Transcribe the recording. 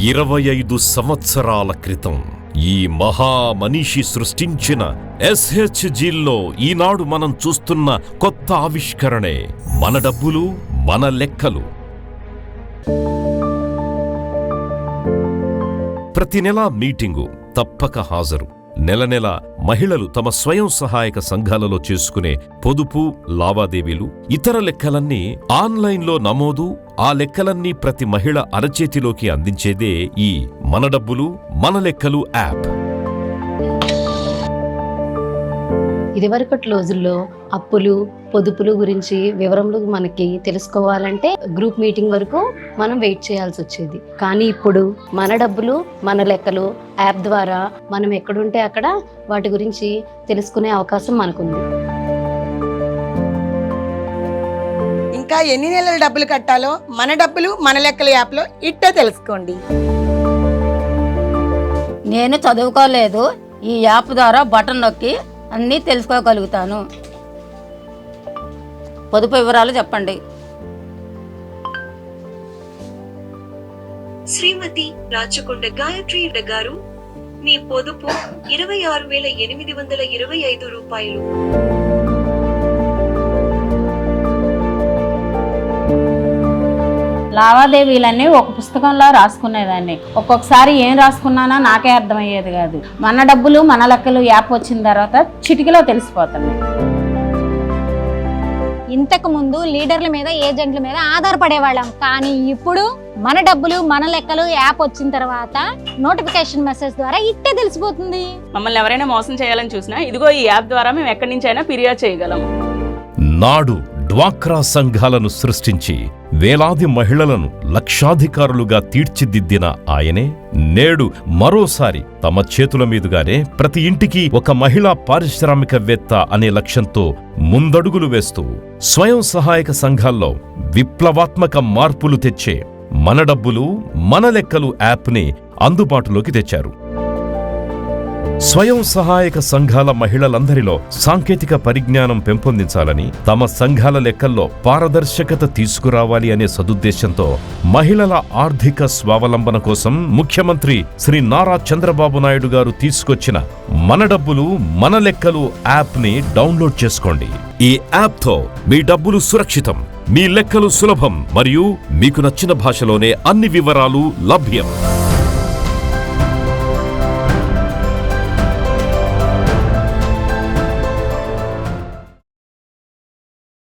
25 సంవత్సరాల క్రితం ఈ మహామనిషి సృష్టించిన SHGలో ఈనాడు మనం చూస్తున్న కొత్త ఆవిష్కరణే మన డబ్బులు మన లెక్కలు. ప్రతి నెల మీటింగు తప్పక హాజరు. నెల నెల మహిళలు తమ స్వయం సహాయక సంఘాలలో చేసుకునే పొదుపు లావాదేవీలు, ఇతర లెక్కలన్నీ ఆన్లైన్లో నమోదు. ఆ లెక్కలన్నీ ప్రతి మహిళ అరచేతిలోకి అందించేదే ఈ మన డబ్బులు మన లెక్కలు యాప్. ఇదివరకటి రోజుల్లో అప్పులు పొదుపులు గురించి వివరములు మనకి తెలుసుకోవాలంటే గ్రూప్ మీటింగ్ వరకు మనం వెయిట్ చేయాల్సి వచ్చేది. కానీ ఇప్పుడు మన డబ్బులు మన లెక్కలు యాప్ ద్వారా మనం ఎక్కడుంటే అక్కడ వాటి గురించి తెలుసుకునే అవకాశం మనకుంది. ఇంకా ఎన్ని నెలల డబ్బులు కట్టాలో మన డబ్బులు మన లెక్కల యాప్లో ఇట్టే తెలుసుకోండి. నేను చదువుకోలేదు, ఈ యాప్ ద్వారా బటన్ నొక్కి అన్నీ తెలుసుకోగలుగుతాను. పొదుపు వివరాలు చెప్పండి. శ్రీమతి రాచకొండ గాయత్రి గారు, మీ పొదుపు 26,825 రూపాయలు. లావాదేవీలన్నీ ఒక పుస్తకంలో రాసుకునేదాన్ని. ఒక్కొక్కసారి ఏం రాసుకున్నానో నాకే అర్థమయ్యేది కాదు. మన డబ్బులు మన లెక్కలు యాప్ వచ్చిన తర్వాత చిటికలో తెలిసిపోతుంది. ఇంతకు ముందు లీడర్ల మీద ఏజెంట్ల మీద ఆధారపడేవాళ్ళం. కానీ ఇప్పుడు మన డబ్బులు మన లెక్కలు యాప్ వచ్చిన తర్వాత నోటిఫికేషన్ మెసేజ్ ద్వారా ఇట్టే తెలిసిపోతుంది. మమ్మల్ని ఎవరైనా మోసం చేయాలని చూసినా ఇదిగో ఈ యాప్ ద్వారా మేము ఎక్కడి నుంచి అయినా ఫిర్యాదు చేయగలం. నాడు డ్వాక్రా సంఘాలను సృష్టించి వేలాది మహిళలను లక్షాధికారులుగా తీర్చిదిద్దిన ఆయనే నేడు మరోసారి తమ చేతుల మీదుగానే ప్రతి ఇంటికి ఒక మహిళా పారిశ్రామికవేత్త అనే లక్ష్యంతో ముందడుగులు వేస్తూ స్వయం సహాయక సంఘాల్లో విప్లవాత్మక మార్పులు తెచ్చే మన డబ్బులు మన లెక్కలు యాప్ని అందుబాటులోకి తెచ్చారు. స్వయం సహాయక సంఘాల మహిళలందరిలో సాంకేతిక పరిజ్ఞానం పెంపొందించాలని, తమ సంఘాల లెక్కల్లో పారదర్శకత తీసుకురావాలి అనే సదుద్దేశంతో మహిళల ఆర్థిక స్వావలంబన కోసం ముఖ్యమంత్రి శ్రీ నారా చంద్రబాబు నాయుడు గారు తీసుకొచ్చిన మన డబ్బులు మన లెక్కలు యాప్ని డౌన్లోడ్ చేసుకోండి. ఈ యాప్తో మీ డబ్బులు సురక్షితం, మీ లెక్కలు సులభం మరియు మీకు నచ్చిన భాషలోనే అన్ని వివరాలు లభ్యం.